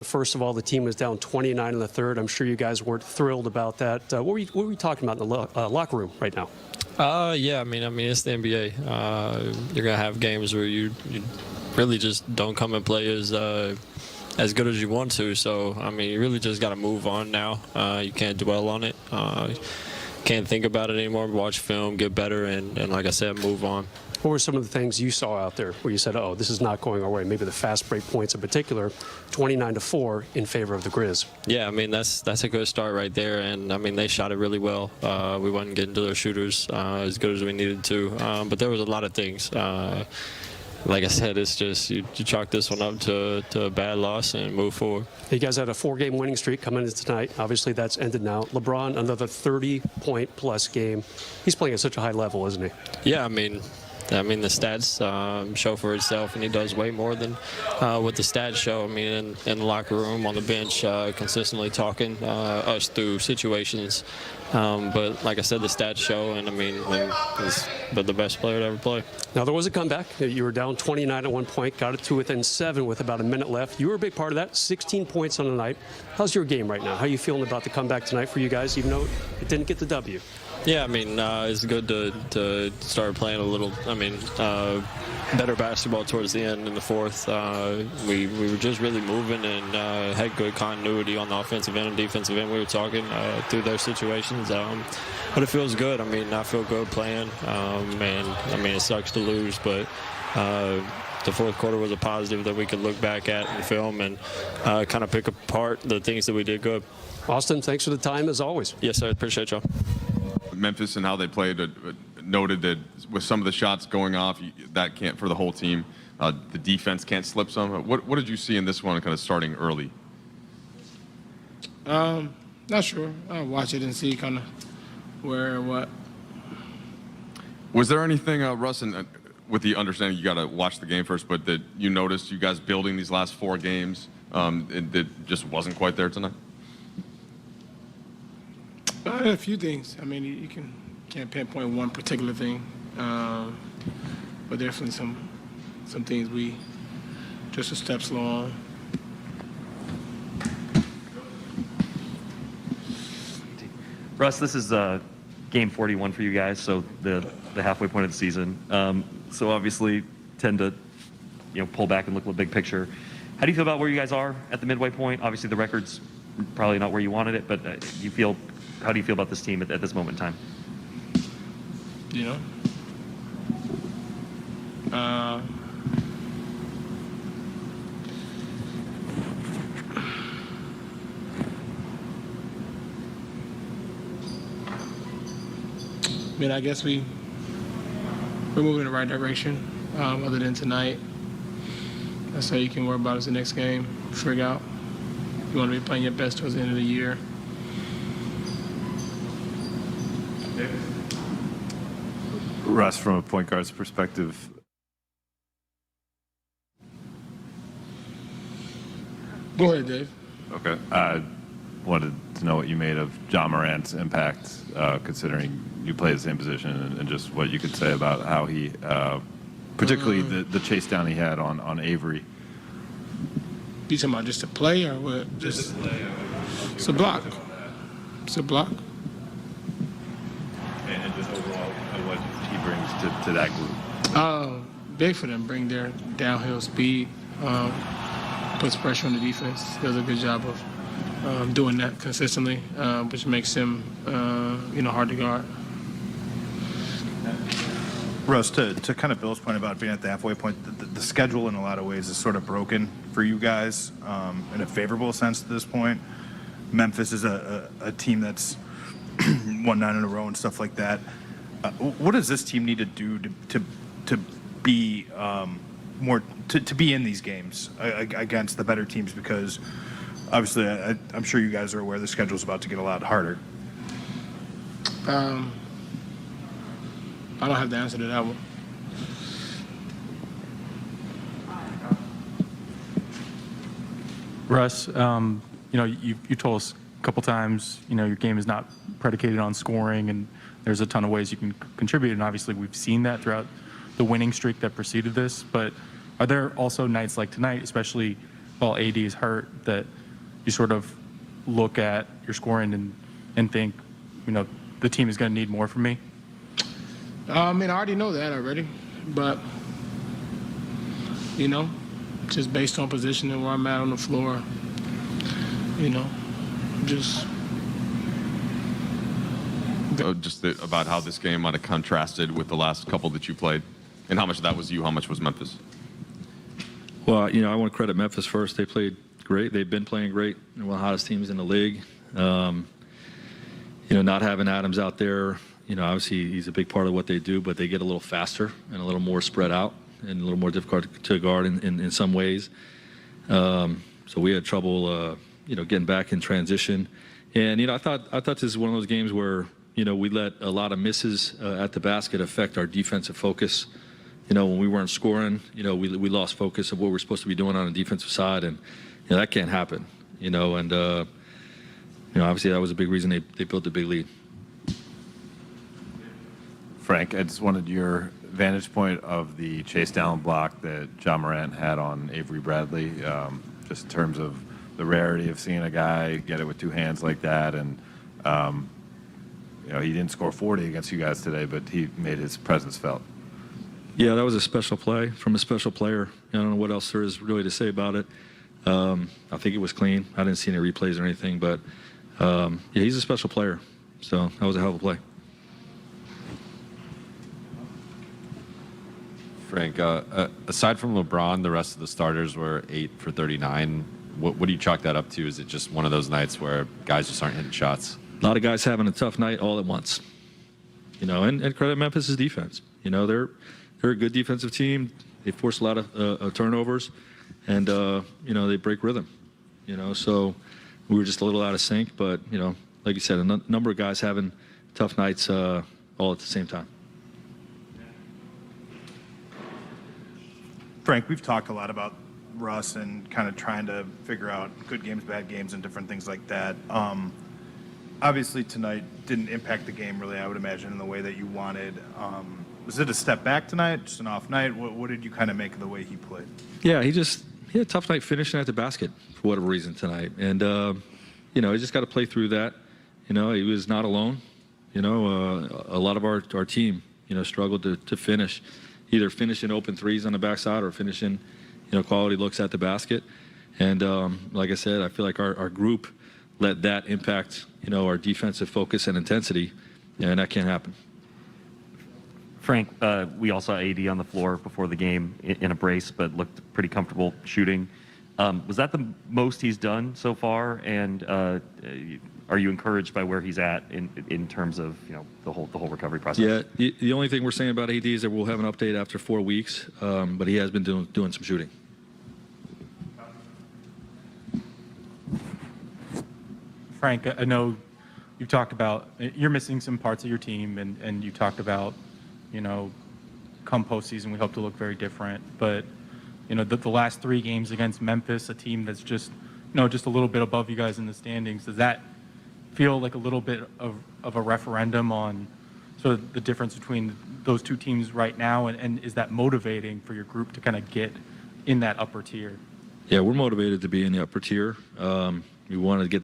First of all, the team was down 29 in the third. I'm sure you guys weren't thrilled about that. What were you talking about in the locker room right now? Yeah, I mean, it's the NBA. You're gonna have games where you really just don't come and play as good as you want to. So, I mean, you really just got to move on now. You can't dwell on it. Can't think about it anymore. Watch film, get better, and like I said, move on. What were some of the things you saw out there where you said, oh, this is not going our way? Maybe the fast break points in particular, 29-4 in favor of the Grizz. Yeah, I mean, that's a good start right there. And, I mean, they shot it really well. We wasn't getting to their shooters as good as we needed to. But there was a lot of things. Like I said, it's just you chalk this one up to a bad loss and move forward. You guys had a 4-game winning streak coming into tonight. Obviously, that's ended now. LeBron, another 30-point-plus game. He's playing at such a high level, isn't he? Yeah, I mean, the stats show for itself, and he does way more than what the stats show. I mean, in the locker room, on the bench, consistently talking us through situations. But like I said, the stats show, and I mean, he's the best player to ever play. Now, there was a comeback. You were down 29 at one point, got it to within 7 with about a minute left. You were a big part of that, 16 points on the night. How's your game right now? How are you feeling about the comeback tonight for you guys, even though it didn't get the W? Yeah, I mean, it's good to start playing a little, better basketball towards the end in the fourth. We were just really moving and had good continuity on the offensive end and defensive end. We were talking through their situations. But it feels good. I mean, I feel good playing. And, I mean, it sucks to lose, but the fourth quarter was a positive that we could look back at in film and kind of pick apart the things that we did good. Austin, thanks for the time, as always. Yes, sir. Appreciate y'all. Memphis and how they played noted that with some of the shots going off, that can't for the whole team. The defense can't slip some. What did you see in this one, kind of starting early? Not sure. I'll watch it and see kind of where and what. Was there anything, Russ, and with the understanding you got to watch the game first, but that you noticed you guys building these last 4 games that just wasn't quite there tonight? A few things. I mean, you can't pinpoint one particular thing, but definitely some things we just a step slow on. Russ, this is game 41 for you guys, so the halfway point of the season. So obviously tend to pull back and look at the big picture. How do you feel about where you guys are at the midway point? Obviously the record's probably not where you wanted it, but how do you feel about this team at this moment in time? I guess we're moving in the right direction. Other than tonight, that's all you can worry about is the next game. Figure out you want to be playing your best towards the end of the year. Russ, from a point guard's perspective. Go ahead, Dave. Okay. I wanted to know what you made of John Morant's impact, considering you play the same position, and just what you could say about how he, particularly the chase down he had on Avery. You talking about just a play or what? Just a play. It's a block. It's a block. And just overall, what he brings to that group. Big for them. Bring their downhill speed. Puts pressure on the defense. Does a good job of doing that consistently, which makes him, hard to guard. Russ, to kind of Bill's point about being at the halfway point, the schedule in a lot of ways is sort of broken for you guys in a favorable sense at this point. Memphis is a team that's won 9 in a row and stuff like that. What does this team need to do to be more to be in these games against the better teams? Because obviously, I'm sure you guys are aware the schedule's about to get a lot harder. I don't have the answer to that one. Russ, you told us a couple times, your game is not predicated on scoring, and there's a ton of ways you can contribute, and obviously we've seen that throughout the winning streak that preceded this. But are there also nights like tonight, especially while AD is hurt, that you sort of look at your scoring and think, the team is going to need more from me? I already know that already, but just based on position and where I'm at on the floor, just. About how this game might have contrasted with the last couple that you played, and how much of that was you, how much was Memphis? Well, I want to credit Memphis first. They played great. They've been playing great. They're one of the hottest teams in the league. Not having Adams out there, obviously he's a big part of what they do, but they get a little faster and a little more spread out and a little more difficult to guard in some ways. So we had trouble, getting back in transition. And, I thought this is one of those games where, we let a lot of misses at the basket affect our defensive focus. When we weren't scoring, we lost focus of what we're supposed to be doing on the defensive side, and that can't happen. Obviously that was a big reason they built a big lead. Frank, I just wanted your vantage point of the chase down block that John Morant had on Avery Bradley, just in terms of the rarity of seeing a guy get it with two hands like that, and he didn't score 40 against you guys today, but he made his presence felt. Yeah, that was a special play from a special player. I don't know what else there is really to say about it. I think it was clean. I didn't see any replays or anything, but he's a special player. So that was a hell of a play. Frank, aside from LeBron, the rest of the starters were 8 for 39. What do you chalk that up to? Is it just one of those nights where guys just aren't hitting shots? A lot of guys having a tough night all at once. And credit Memphis' defense. They're a good defensive team. They force a lot of turnovers, and they break rhythm. So we were just a little out of sync. But like you said, a number of guys having tough nights all at the same time. Frank, we've talked a lot about Russ and kind of trying to figure out good games, bad games, and different things like that. Obviously, tonight didn't impact the game really, I would imagine, in the way that you wanted. Was it a step back tonight, just an off night? What did you kind of make of the way he played? Yeah, he had a tough night finishing at the basket for whatever reason tonight. And, he just got to play through that. He was not alone. A lot of our team, struggled to finish, either finishing open threes on the backside or finishing, quality looks at the basket. And like I said, I feel like our group let that impact, our defensive focus and intensity, and that can't happen. Frank, we all saw AD on the floor before the game in a brace, but looked pretty comfortable shooting. Was that the most he's done so far? And are you encouraged by where he's at in terms of the whole recovery process? Yeah, the only thing we're saying about AD is that we'll have an update after 4 weeks, but he has been doing some shooting. Frank, I know you've talked about you're missing some parts of your team, and you talked about, come postseason, we hope to look very different. But, the last 3 games against Memphis, a team that's just a little bit above you guys in the standings, does that feel like a little bit of a referendum on sort of the difference between those two teams right now? And is that motivating for your group to kind of get in that upper tier? Yeah, we're motivated to be in the upper tier. We want to get